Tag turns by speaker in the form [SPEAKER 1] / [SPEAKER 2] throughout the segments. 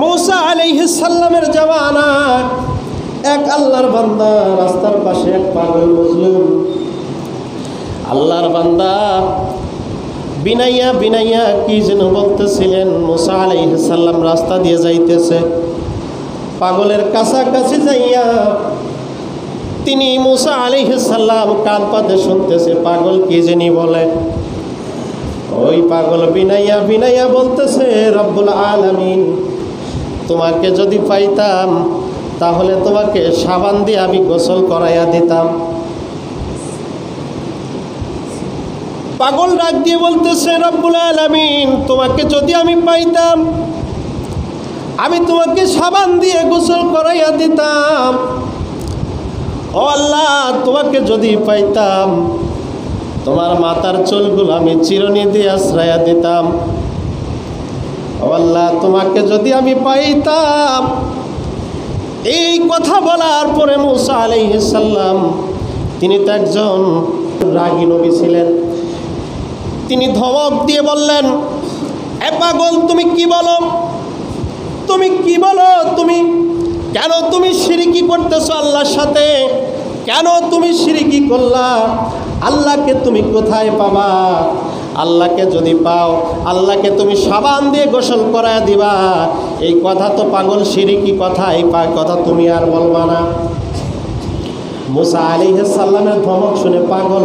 [SPEAKER 1] মূসা আলাইহিস সালামের জামানা এক আল্লাহর বান্দা রাস্তার পাশে এক পাগল মজলুম আল্লাহর বান্দা বিনাইয়া বিনাইয়া কি যেন বলতেছিলেন। মূসা আলাইহিস সালাম রাস্তা দিয়ে যাইতেছে, পাগলের কাছাকাছি যাইয়া তিনি মূসা আলাইহিস সালাম কান পাতে শুনতেছে পাগল কি জানি বলে। ওই পাগল বিনাইয়া বিনাইয়া বলতেছে, রব্বুল আলামিন, তোমাকে যদি পাইতাম তাহলে তোমাকে সাবান দিয়ে আমি গোসল করাইয়া দিতাম। পাগল ডাক দিয়ে বলতেছে, রব্বুল আলামিন, তোমাকে যদি আমি পাইতাম আমি তোমাকে সাবান দিয়ে গোসল করাইয়া দিতাম। ও আল্লাহ, তোমাকে যদি পাইতাম তোমার মাথার চুলগুলো আমি চিরুনি দিয়ে আশ্রয়া দিতাম। ও আল্লাহ, তোমাকে যদি আমি পাইতাম। এই কথা বলার পরে মূসা আলাইহিস সালাম, তিনি তো একজন রাগী নবী ছিলেন, তিনি ধমক দিয়ে বললেন, এ পাগল, তুমি কি বলো? তুমি কি বলো? তুমি কেন তুমি শিরকি করতেছো আল্লাহর সাথে? কেন তুমি শিরকি করলা? আল্লাহকে তুমি কোথায় পাবা? আল্লাহকে যদি পাও, আল্লাহকে তুমি সাবান দিয়ে গোসল করায় দিবা। এই কথা তো পাগল শিরকি কথা, এই কথা তুমি আর বলবা না। মূসা আলাইহিস সালামের ধমক শুনে পাগল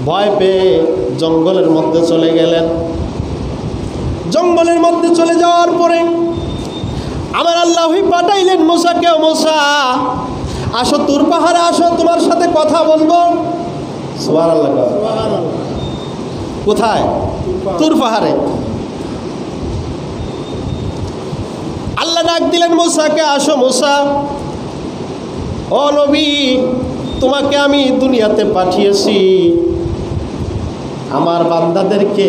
[SPEAKER 1] ভয় পেয়ে জঙ্গলের মধ্যে চলে গেলেন। জঙ্গলের মধ্যে চলে যাওয়ার পরে আমার আল্লাহই পাঠাইলেন মূসাকে, মূসা আসো তুর পাহাড়ে, আসো, তোমার সাথে কথা বলবো। সুবহানাল্লাহ। কোথায়? তুর পাহাড়ে। আল্লাহ ডাক দিলেন মূসাকে, আসো মূসা, ও নবী, তোমাকে আমি দুনিয়াতে পাঠিয়েছি আমার বান্দাদেরকে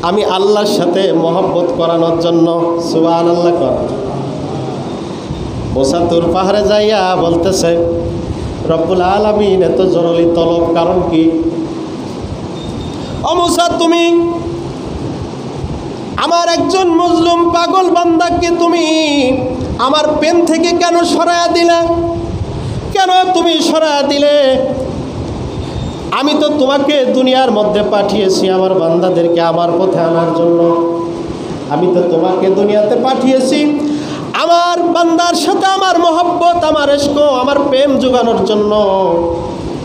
[SPEAKER 1] আমি আল্লাহর সাথে মহব্বত করানোর জন্য। সুবহানাল্লাহ। মূসা তুর পাহাড়ে যাইয়া বলতেছে, রব্বুল আলামিন, এত জরুরি তলব কারণ কি? ও মূসা, তুমি আমার একজন মজলুম পাগল বান্দাকে তুমি আমার পেন থেকে কেন সরায়া দিলা? কেন তুমি সরায়া দিলে? আমি তো তোমাকে দুনিয়ার মধ্যে পাঠিয়েছি আমার বান্দাদেরকে আমার পথে আনার জন্য। আমি তো তোমাকে দুনিয়াতে পাঠিয়েছি আমার বান্দার সাথে আমার মহব্বত, আমার ইশক, আমার প্রেম জোগানোর জন্য।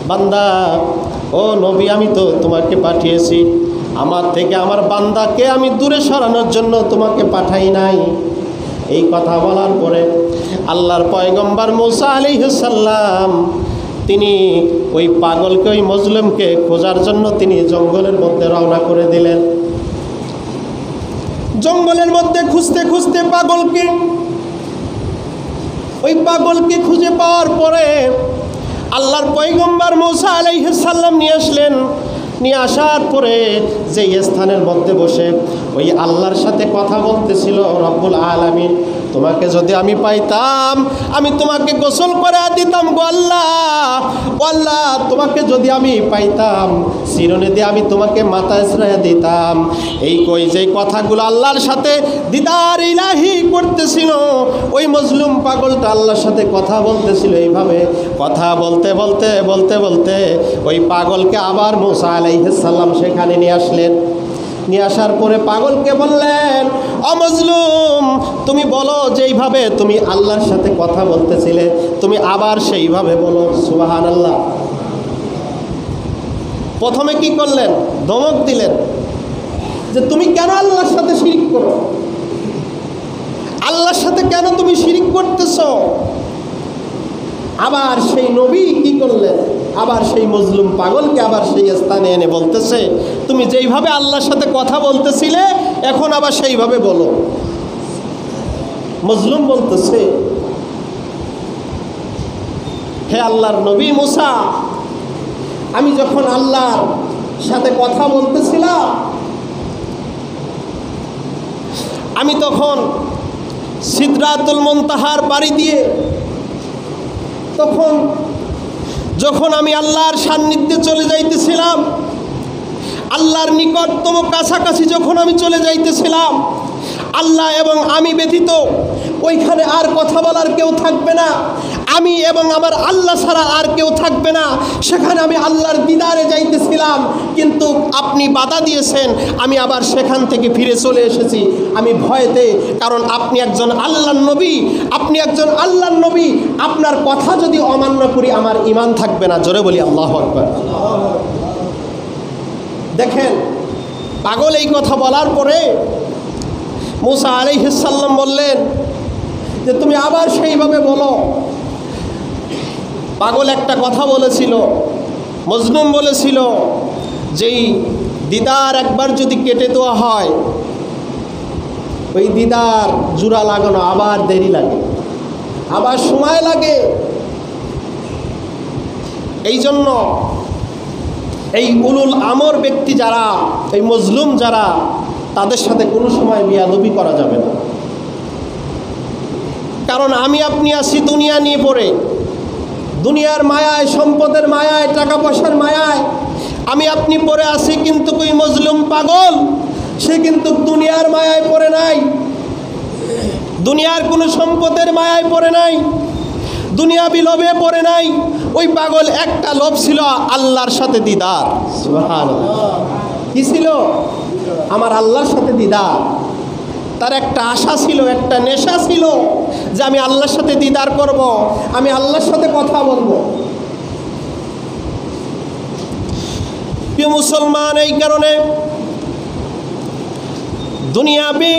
[SPEAKER 1] বান্দা, ও নবী, আমি তো তোমাকে পাঠিয়েছি আমার থেকে আমার বান্দাকে আমি দূরে সরানোর জন্য, তোমাকে পাঠাই নাই। এই কথা বলার পরে আল্লাহর পয়গম্বর মূসা আলাইহিস সালাম তিনি ওই পাগলকে, ওই মজলুমকে খোঁজার জন্য তিনি জঙ্গলের মধ্যে রওনা করে দিলেন। জঙ্গলের মধ্যে খুঁজতে খুঁজতে ওই পাগলকে খুঁজে পাওয়ার পরে আল্লাহর পয়গম্বর মূসা আলাইহিস সালাম নিয়ে আসলেন। নিয়ে আসার পরে যে স্থানের মধ্যে বসে ওই আল্লাহর সাথে কথা বলতেছিল, রব্বুল আলামিন, তোমাকে যদি আমি পাইতাম আমি তোমাকে গোসল করে দিতাম গো আল্লাহ। ও আল্লাহ, তোমাকে যদি আমি পাইতাম চিরুনি দিয়ে আমি তোমাকে মাথায় আশ্রয় দিতাম। এই কই যে কথাগুলো আল্লাহর সাথে দিদার ইলাহি করতেছিল, ওই মজলুম পাগলটা আল্লাহর সাথে কথা বলতেছিল। এইভাবে কথা বলতে বলতে বলতে বলতে ওই পাগলকে আবার মূসা আলাইহিস সালাম সেখানে নিয়ে আসলেন। নিয়ে আসার পরে পাগলকে বললেন, ও মজলুম, তুমি বলো যেইভাবে তুমি আল্লাহর সাথে কথা বলতেছিলে তুমি আবার সেইভাবে বলো। সুবহানাল্লাহ। প্রথমে কি করলেন? ধমক দিলেন যে তুমি কেন আল্লাহর সাথে শিরক করো? আল্লাহর সাথে কেন তুমি শিরক করতেছো? আবার সেই নবী কি করলেন? আবার সেই মজলুম পাগলকে আবার সেই স্থানে এনে বলতেছে, তুমি যেইভাবে আল্লাহর সাথে কথা বলতেছিলে এখন আবার সেইভাবে বলো। মজলুম বলতেছে, হে আল্লাহর নবী মূসা, আমি যখন আল্লাহর সাথে কথা বলতেছিলাম আমি তখন সিদরাতুল মুনতাহার পাড়ি দিয়ে যখন আমি আল্লাহর সান্নিধ্যে চলে যাইতেছিলাম আল্লাহর নিকটতম কাছাকাছি যখন আমি চলে যাইতেছিলাম, আল্লাহ এবং আমি ব্যতীত ওইখানে আর কথা বলার কেউ থাকবে না, আমি এবং আমার আল্লাহ ছাড়া আর কেউ থাকবে না। সেখানে আমি আল্লাহর দিদারে যাইতেছিলাম, কিন্তু আপনি বাধা দিয়েছেন, আমি আবার সেখান থেকে ফিরে চলে এসেছি আমি ভয়েতে। কারণ আপনি একজন আল্লাহর নবী, আপনি একজন আল্লাহর নবী, আপনার কথা যদি অমান্য করি আমার ঈমান থাকবে না। জোরে বলি আল্লাহু আকবার। দেখেন, পাগল এই কথা বলার পরে মুসা আলাইহিস সালাম বললেন যে তুমি আবার সেইভাবে বলো। পাগল একটা কথা বলেছিল, মজনুম বলেছিল, যেই দিদার একবার যদি কেটে দেওয়া হয়, ওই দিদার জোড়া লাগানো আবার দেরি লাগে, আবার সময় লাগে। এই জন্য এই উলুল আমর ব্যক্তি যারা, এই মজলুম যারা, তাদের সাথে কোনো সময় বেয়াদবি করা যাবে না। কারণ আমি আপনি আছি দুনিয়া নিয়ে পড়ে, দুনিয়ার মায়ায়, সম্পদের মায়ায়, টাকা পয়সার মায়ায় আমি আপনি পড়ে আছি। কিন্তু ওই মজলুম পাগল, সে কিন্তু দুনিয়ার মায়ায় পড়ে নাই, দুনিয়ার কোনো সম্পদের মায়ায় পড়ে নাই, দুনিয়াবি লোভে পড়ে নাই। ওই পাগল একটা লোভ ছিল, আল্লাহর সাথে দিদার। সুবহানাল্লাহ। কি ছিল? আমার আল্লাহর সাথে দিদার। তার একটা আশা ছিল, একটা নেশা ছিল যে আমি আল্লাহর সাথে দিদার করব, আমি আল্লাহর সাথে কথা বলবো। প্রিয় মুসলমান, এই কারণে দুনিয়াবি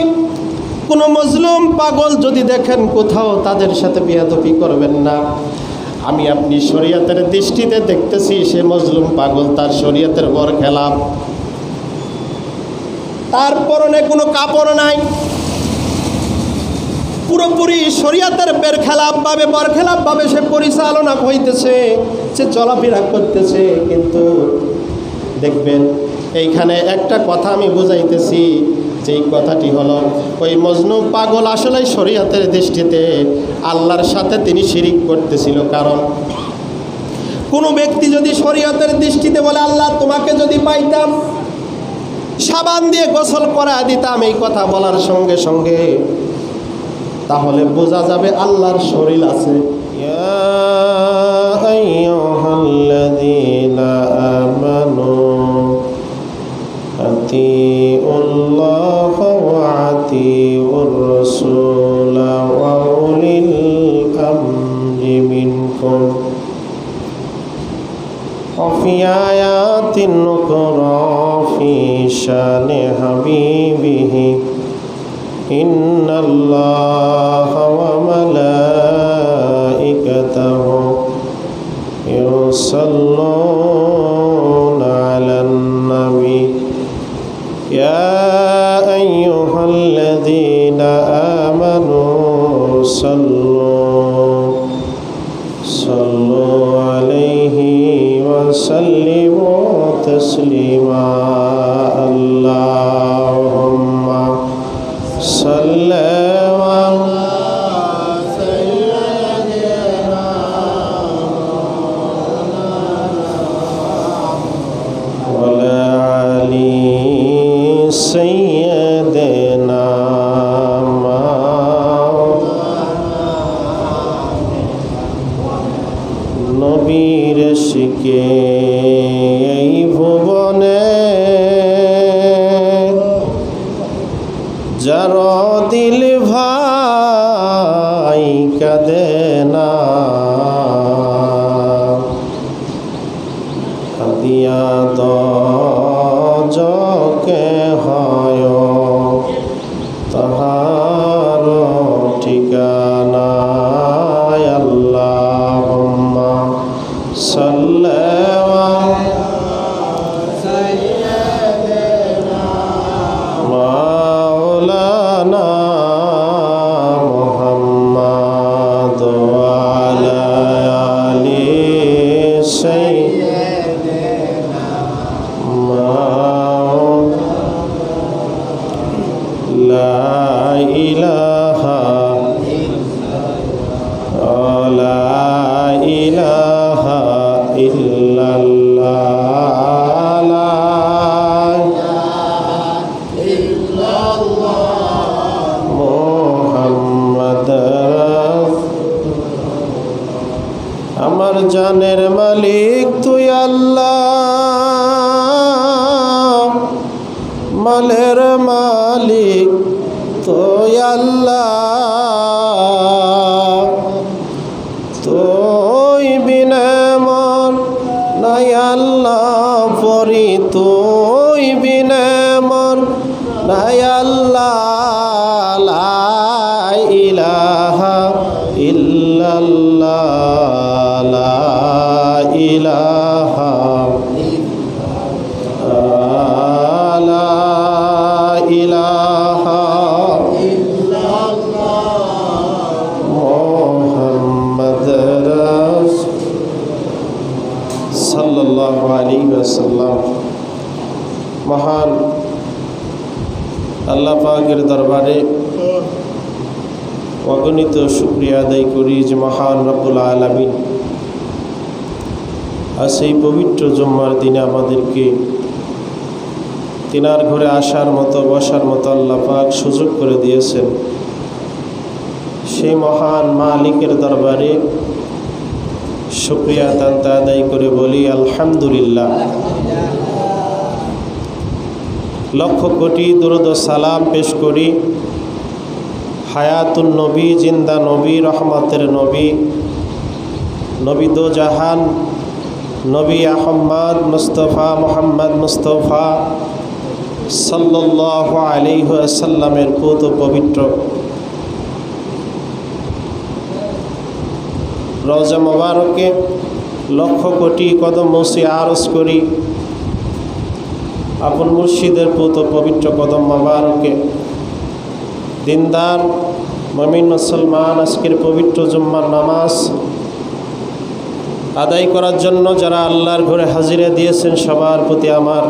[SPEAKER 1] কোনো মজলুম পাগল যদি দেখেন কোথাও, তাদের সাথে বেয়াদবি করবেন না। আমি আপনি শরীয়তের দৃষ্টিতে দেখতেছি সে মজলুম পাগল, তার শরীয়তের বরখেলাপ, তার পরনে কোনো কাপড় নাই, পুরোপুরি শরীয়তের বরখেলাপভাবে সে পরিচালনা হইতেছে, সে চলাফেরা করতেছে। কিন্তু দেখবেন এইখানে একটা কথা আমি বুঝাইতেছি, যেই কথাটি হলো, ওই মজনুম পাগল আসলে শরীয়তের দৃষ্টিতে আল্লাহর সাথে তিনি শিরিক করতেছিল। কারণ কোনো ব্যক্তি যদি শরীয়তের দৃষ্টিতে বলে, আল্লাহ তোমাকে যদি পাইতাম সাবান দিয়ে গোসল করা দিতাম, এই কথা বলার সঙ্গে সঙ্গে তাহলে বোঝা যাবে আল্লাহর শরীর আছে। ইয়া আইয়ুহাল্লাযীনা আমানু আতিউল্লাহ ওয়া আতিউর রাসূলা ওয়া উলিল আমরি মিনকুম وفي آيات أخرى في شأن حبيبه إن الله وملائكته يصلون على النبي يا أيها الذين آمنوا صلوا عليه وسلموا تسليما اللهم صل على سيدنا وعلى آل سيدنا নবীর শিকে এই ভুবনে যার দিল ভাই কাঁদে না, কাঁদিয়া দজকে হয় তাহার ঠিকানা। আল্লাহুম্মা সাল্লি মাওলানা মুহাম্মদ ওয়া আলা আলি সাইয়্যিদিনা জানের মালিক তুই আল্লাহ, মালের মালিক তুই আল্লাহ, তুই বিনে মন নাই আল্লাহ পরি, তুই বিনে মন নাই আল্লাহ, লা ইলাহা ইল্লাল্লাহ, লা ইলাহা লা ইলাহা মুহাম্মদ রাসূল সাল্লাল্লাহু আলাইহি ওয়াসাল্লাম। মহান আল্লাহ পাকের দরবারে অগণিত শুকরিয়া আদায় করি যে মহান রব্বুল আলামিন আজ এই পবিত্র জুম্মার দিনে আমাদেরকে তিনার ঘরে আসার মতো বসার মতো আল্লাহ পাক সুযোগ করে দিয়েছেন। সেই মহান মালিকের দরবারে শুকরিয়া তান্তা আদায় করে বলি আলহামদুলিল্লাহ। লক্ষ কোটি দরুদ ও সালাম পেশ করি হায়াতুন নবী, জিন্দা নবী, রহমতের নবী, নবী দো জাহান, নবী আহম্মদ মুস্তফা মুহাম্মদ মুস্তফা সাল্লাল্লাহু আলাইহি ওয়াসাল্লামের পুত পবিত্র রওজা মোবারকে লক্ষ কোটি কদম মুছে আরজ করি আপন মুর্শিদের পুত পবিত্র কদম মোবারকে দিনদার মুমিন মুসলমান আজকের পবিত্র জুম্মার নামাজ আদায় করার জন্য যারা আল্লাহর ঘরে হাজিরা দিয়েছেন সবার প্রতি আমার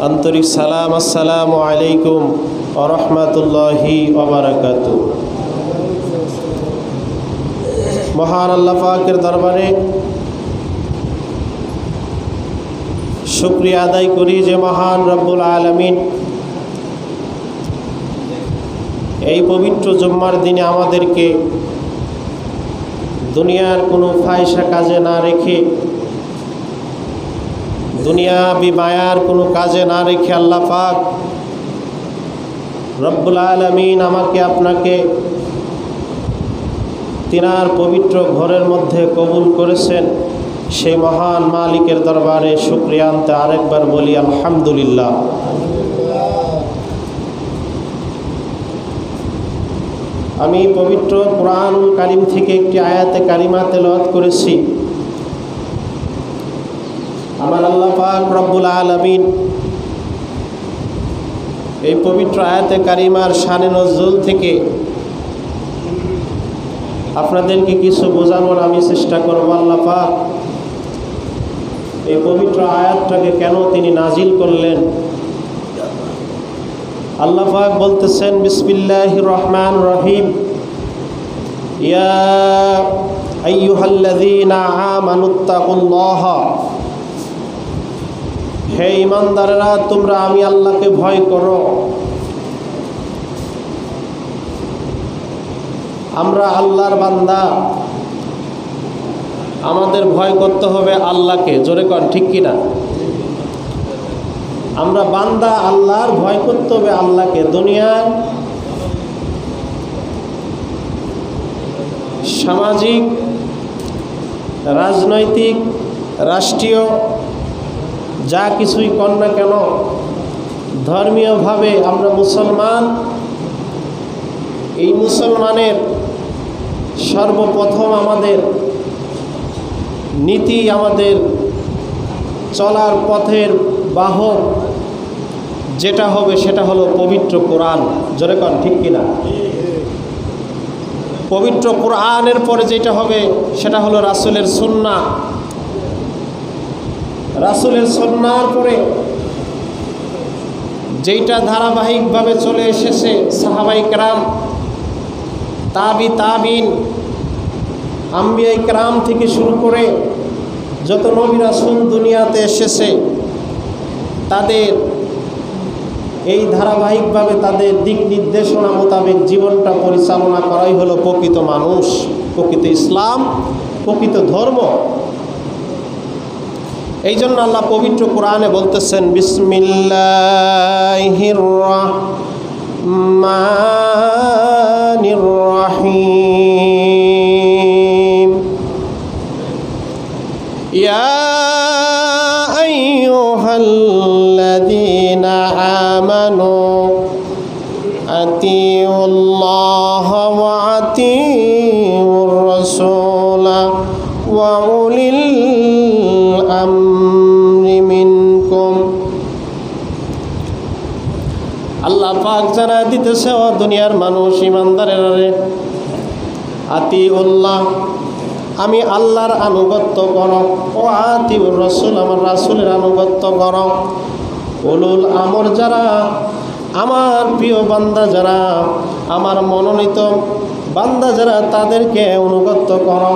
[SPEAKER 1] আন্তরিক সালাম। আসসালামু আলাইকুম ওয়া রাহমাতুল্লাহি ওয়া বারাকাতুহু। মহান আল্লাহ পাকের দরবারে শুকরিয়া আদায় করি যে মহান রব্বুল আলামিন এই পবিত্র জুম্মার দিনে আমাদেরকে দুনিয়ার কোনো ফায়সা কাজে না রেখে, দুনিয়াবি মায়ার কোনো কাজে না রেখে আল্লাহ পাক রব্বুল আলামিন আমাকে আপনাকে তিনার পবিত্র ঘরের মধ্যে কবুল করেছেন। সেই মহান মালিকের দরবারে শুকরিয়া আনতে আরেকবার বলি আলহামদুলিল্লাহ। আমি পবিত্র কুরআনুল কারীম থেকে একটি আয়াতে কারিমা তেলাওয়াত করেছি। আমার আল্লাহ পাক রব্বুল আলামিন এই পবিত্র আয়াতে কারিমার শানে নজুল থেকে আপনাদেরকে কিছু বোঝানোর আমি চেষ্টা করব। আল্লাহ পাক এই পবিত্র আয়াতটাকে কেন তিনি নাজিল করলেন। আল্লাহ পাক বলতেছেন বিসমিল্লাহির রহমানির রহিম, ইয়া আইয়ুহাল্লাযীনা আমানুত্তাকুল্লাহা, হে ঈমানদাররা তোমরা আমি আল্লাহকে ভয় করো। আমরা আল্লাহর বান্দা, আমাদের ভয় করতে হবে আল্লাহকে। জোরে কর ঠিক কিনা? আমরা বান্দা আল্লাহর, ভয় করতে হবে আল্লাহকে। দুনিয়ায় সামাজিক, রাজনৈতিক, রাষ্ট্রীয় যা কিছুই কর না কেন, ধর্মীয়ভাবে আমরা মুসলমান। এই মুসলমানের সর্বপ্রথম আমাদের নীতি, আমাদের চলার পথের বাহক যেটা হবে সেটা হলো পবিত্র কোরআন। জোরে কন ঠিক কিনা? পবিত্র কোরআনের পরে যেটা হবে সেটা হলো রাসূলের সুন্নাহ। রাসূলের সুন্নাহর পরে যেটা ধারাবাহিকভাবে চলে এসেছে সাহাবায়ে কেরাম, তাবিন, আম্বিয়ায়ে কেরাম থেকে শুরু করে যত নবী রাসূল দুনিয়াতে এসেছে তাদের এই ধারাবাহিকভাবে তাদের দিক নির্দেশনা মোতাবেক জীবনটা পরিচালনা করাই হলো প্রকৃত মানুষ, প্রকৃত ইসলাম প্রকৃত ধর্ম। এই জন্য আল্লাহ পবিত্র কোরআনে বলতেছেন, বিসমিল্লাহির রহমানির রহিম, ইয়া আইয়ুহাল্লাযীনা আমানু আতিউল্লাহ ওয়া আতিউর রাসূলা ওয়া উলিল আমরি মিনকুম। আল্লাহ পাক জানা দিতেছে, ও দুনিয়ার মানুষ, ইমানদারেরা রে, আতিউল্লাহ, আমি আল্লাহর আনুগত্য করো, ও আতিউর রাসূল, আমার রাসূলের আনুগত্য করো, উলুল আমর যারা, আমার প্রিয় বান্দা যারা, আমার মনোনীত বান্দা যারা, তাদেরকে অনুগত্য করো।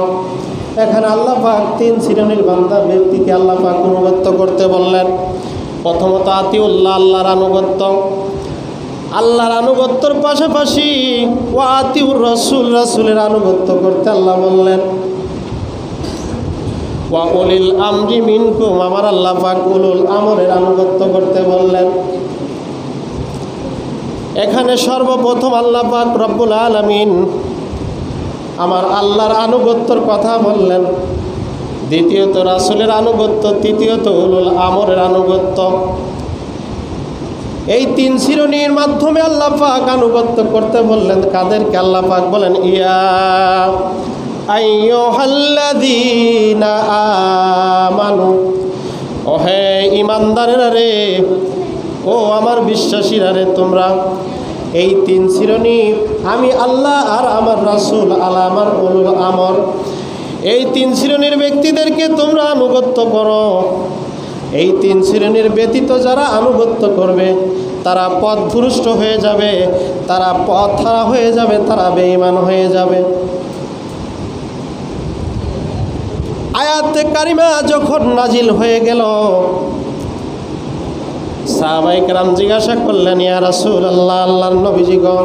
[SPEAKER 1] এখানে আল্লাহ পাক তিন শ্রেণীর বান্দা ব্যক্তিকে আল্লাহ পাক অনুগত্য করতে বললেন। প্রথমত আতিউল্লাহ, আল্লাহর আনুগত্য। আল্লাহর আনুগত্যর পাশাপাশি ওয়া আতিউর রাসূল, রাসূলের আনুগত্য করতে আল্লাহ বললেন। ওয়া উলিল আমরি মিনকুম, আমার আল্লাহ পাক উলুল আমরের আনুগত্য করতে বললেন। এখানে সর্বপ্রথম আল্লাহ পাক রব্বুল আলামিন আমার আল্লাহর আনুগত্যর কথা বললেন, দ্বিতীয়ত রাসূলের আনুগত্য, তৃতীয়ত উলুল আমরের আনুগত্য। এই তিন শ্রেণীর মাধ্যমে আল্লাহ পাক আনুগত্য করতে বললেন। কাদেরকে? আল্লাহ পাক বলেন, ইয়া আইয়ুহাল্লাযীনা আমানু, ও হে ইমানদারেরা রে, ও আমার বিশ্বাসীরা রে, তোমরা এই তিন শ্রেণী, আমি আল্লাহ আর আমার রাসূল আল্লাহ আমার উলুল আমর, এই তিন শ্রেণীর ব্যক্তিদেরকে তোমরা আনুগত্য করো। এই তিন শ্রেণীর ব্যতীত যারা আনুগত্য করবে তারা পথভ্রষ্ট হয়ে যাবে, তারা পথহারা হয়ে যাবে, তারা বেঈমান হয়ে যাবে। আয়াতে কারিমা যখন নাজিল হয়ে গেল, সাহাবায়ে কেরাম জিজ্ঞাসা করলেন, ইয়া রাসূলুল্লাহ, আল্লাহর নবীজি গো,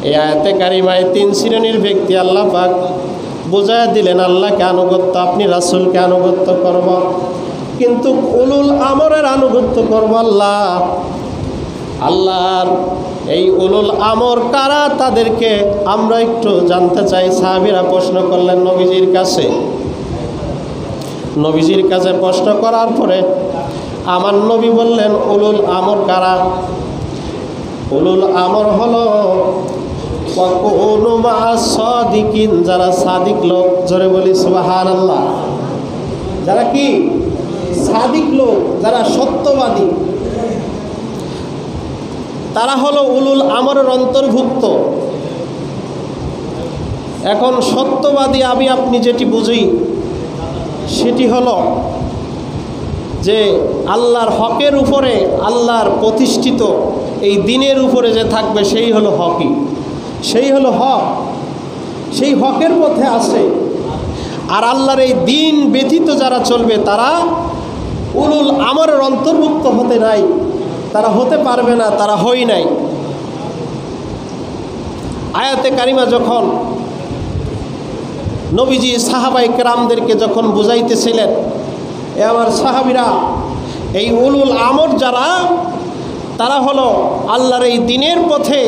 [SPEAKER 1] এই আয়াতে কারিমায় তিন শ্রেণীর ব্যক্তি আল্লাহ পাক বুঝায় দিলেন, আল্লাহকে আনুগত্য, আপনি রাসূলকে আনুগত্য করব, কিন্তু উলুল আমরের আনুগত্য করব আল্লাহ। আল্লাহর এই উলুল আমর কারা, তাদেরকে আমরা একটু জানতে চাই। সাহাবীরা প্রশ্ন করলেন নবীজির কাছে। নবীজির কাছে প্রশ্ন করার পরে আমার নবী বললেন, উলুল আমর কারা? উলুল আমর হলো ওয়াকুনু মা'আস সাদিকিন, যারা সাদিক লোক, জোরে বলি সুবহানাল্লাহ। যারা কি? সাদিক লোক, যারা সত্যবাদী, তারা হলো উলুল আমরের অন্তর্ভুক্ত। এখন সত্যবাদী আমি আপনি যেটি বুঝি সেটি হলো যে আল্লাহর হকের উপরে, আল্লাহর প্রতিষ্ঠিত এই দ্বীনের উপরে যে থাকবে সেই হলো হকই, সেই হলো হক, সেই হকের পথে আছে। আর আল্লাহর এই দ্বীন ব্যতীত যারা চলবে তারা উলুল আমরের অন্তর্ভুক্ত হতে নাই, তারা হতে পারবে না, তারা হই নাই। আয়াতে কারিমা যখন নবীজি সাহাবায়ে কেরামদেরকে যখন বুঝাইতেছিলেন, এ আমার সাহাবীরা, এই উলুল আমর যারা, তারা হলো আল্লাহর এই দ্বীনের পথে,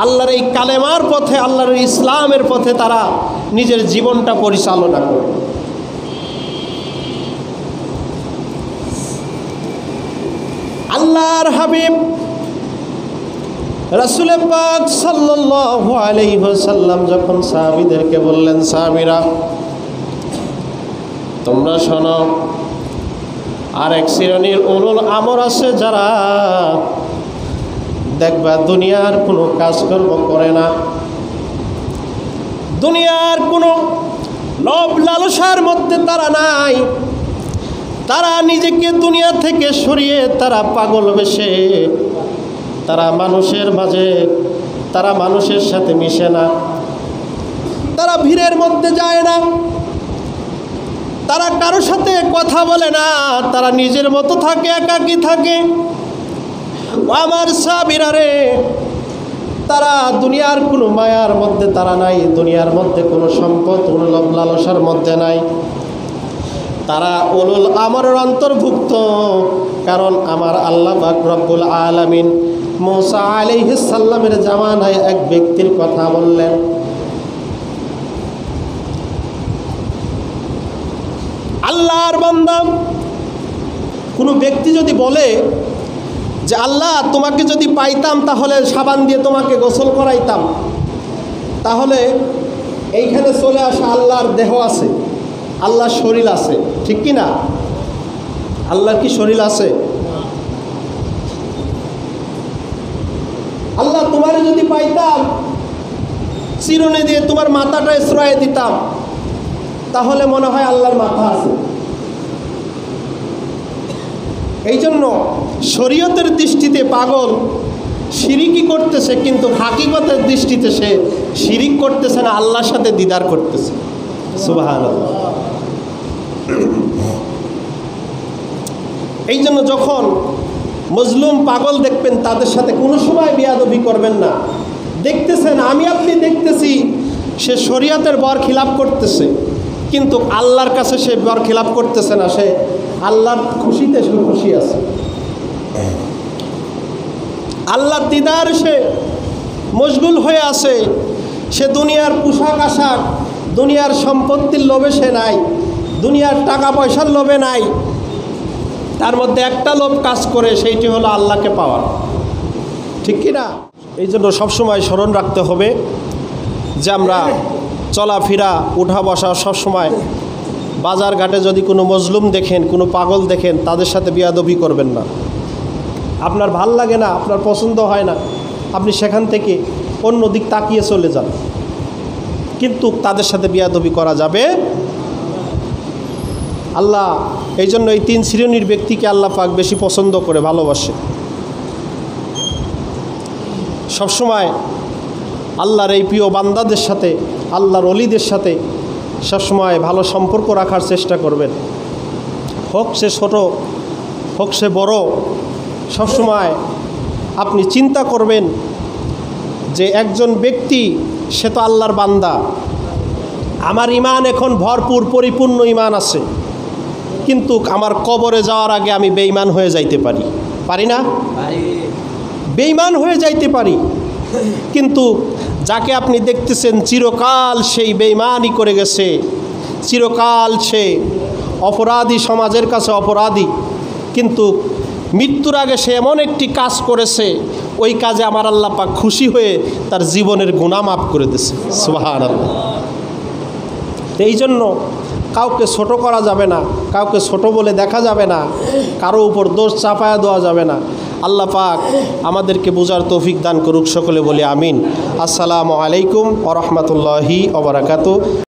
[SPEAKER 1] আল্লাহর এই কালেমার পথে, আল্লাহর ইসলামের পথে তারা নিজের জীবনটা পরিচালনা করে। আল্লাহর হাবিব রাসূল পাক সাল্লাল্লাহু আলাইহি ওয়াসাল্লাম যখন সাহাবীদেরকে বললেন, সাহাবীরা তোমরা শোনো, আর এক শ্রেণীর উলুল আমর আছে যারা দেখবা দুনিয়ার কোনো কাজকর্ম করে না, দুনিয়ার কোনো লোভ লালসার মধ্যে তারা নাই, তারা নিজেকে দুনিয়া থেকে সরিয়ে তারা পাগল বেশে, তারা মানুষের মাঝে, তারা মানুষের সাথে মিশে না, তারা ভিড়ের মধ্যে যায় না, তারা কারোর সাথে কথা বলে না, তারা নিজের মতো থাকে, একাকী থাকে। আমার সাহাবীরা রে, তারা দুনিয়ার কোনো মায়ার মধ্যে তারা নাই, দুনিয়ার মধ্যে কোনো সম্পদ, কোনো লোভ লালসার মধ্যে নাই। তারা উলুল আমরের অন্তর্ভুক্ত। কারণ আমার আল্লাহ পাক রব্বুল আলামিন মুসা আলাইহিস সালামের জামানায় এক ব্যক্তির কথা বললেন। আল্লাহর বান্দা কোনো ব্যক্তি যদি বলে যে আল্লাহ তোমাকে যদি পাইতাম তাহলে সাবান দিয়ে তোমাকে গোসল করাইতাম, তাহলে এইখানে চলে আসা আল্লাহর দেহ আছে, আল্লাহর শরীর আছে, ঠিক কি না? আল্লাহর কি শরীর আছে? আল্লাহ তোমারে যদি পাইতাম চিরুনি দিয়ে তোমার মাথাটা শ্রয় দিতাম, তাহলে মনে হয় আল্লাহর মাথা আছে। এই জন্য শরীয়তের দৃষ্টিতে পাগল শিরিকি করতেছে, কিন্তু হাকিকতের দৃষ্টিতে সে শিরিক করতেছে না, আল্লাহর সাথে দিদার করতেছে। সুবহানাল্লাহ। এই জন্য যখন মজলুম পাগল দেখবেন তাদের সাথে কোনো সময় বেয়াদবি করবেন না। দেখতেছেন, আমি আপনি দেখতেছি সে শরীয়তের বর খিলাপ করতেছে, কিন্তু আল্লাহর কাছে সে বর খিলাপ করতেছে না, সে আল্লাহর খুশিতে সে খুশি আছে, আল্লাহর দিদার সে মশগুল হয়ে আছে। সে দুনিয়ার পোশাক আশাক, দুনিয়ার সম্পত্তির লোভে সে নাই, দুনিয়ার টাকা পয়সার লোভে নাই। তার মধ্যে একটা লোভ কাজ করে, সেইটি হলো আল্লাহকে পাওয়ার, ঠিক কি না? এই জন্য সবসময় স্মরণ রাখতে হবে যে আমরা চলাফেরা উঠা বসা সবসময় বাজার ঘাটে যদি কোনো মজলুম দেখেন, কোনো পাগল দেখেন, তাদের সাথে বেয়াদবি করবেন না। আপনার ভাল লাগে না, আপনার পছন্দ হয় না, আপনি সেখান থেকে অন্য দিক তাকিয়ে চলে যান, কিন্তু তাদের সাথে বেয়াদবি করা যাবে। আল্লাহ এই জন্য এই 3 শ্রেণীর ব্যক্তিকে আল্লাহ পাক বেশি পছন্দ করে, ভালোবাসে। সবসময় আল্লাহর এই প্রিয় বান্দাদের সাথে, আল্লাহর ওলিদের সাথে সবসময় ভালো সম্পর্ক রাখার চেষ্টা করবেন। হোক সে ছোট, হোক সে বড়, সবসময় আপনি চিন্তা করবেন যে একজন ব্যক্তি সে তো আল্লাহর বান্দা, আমার ইমান এখন ভরপুর পরিপূর্ণ ইমান আছে, কিন্তু আমার কবরে যাওয়ার আগে আমি বেঈমান হয়ে যাইতে পারি, পারি না? বেঈমান হয়ে যাইতে পারি। কিন্তু যাকে আপনি দেখতেছেন চিরকাল সেই বেঈমানি করে গেছে, চিরকাল সে অপরাধী, সমাজের কাছে অপরাধী, কিন্তু মৃত্যুর আগে সে এমন একটি কাজ করেছে, ওই কাজে আমার আল্লাহ পাক খুশি হয়ে তার জীবনের গুনাহ মাফ করে দিয়েছে। সুবহানাল্লাহ। এই জন্য কাউকে ছোট করা যাবে না, কাউকে ছোট বলে দেখা যাবে না, কারো উপর দোষ চাপায়া দেওয়া যাবে না। আল্লাহ পাক আমাদেরকে বুঝার তৌফিক দান করুক, সকলে বলি আমিন। আসসালামু আলাইকুম ওয়া রাহমাতুল্লাহি ওয়া বারাকাতুহু।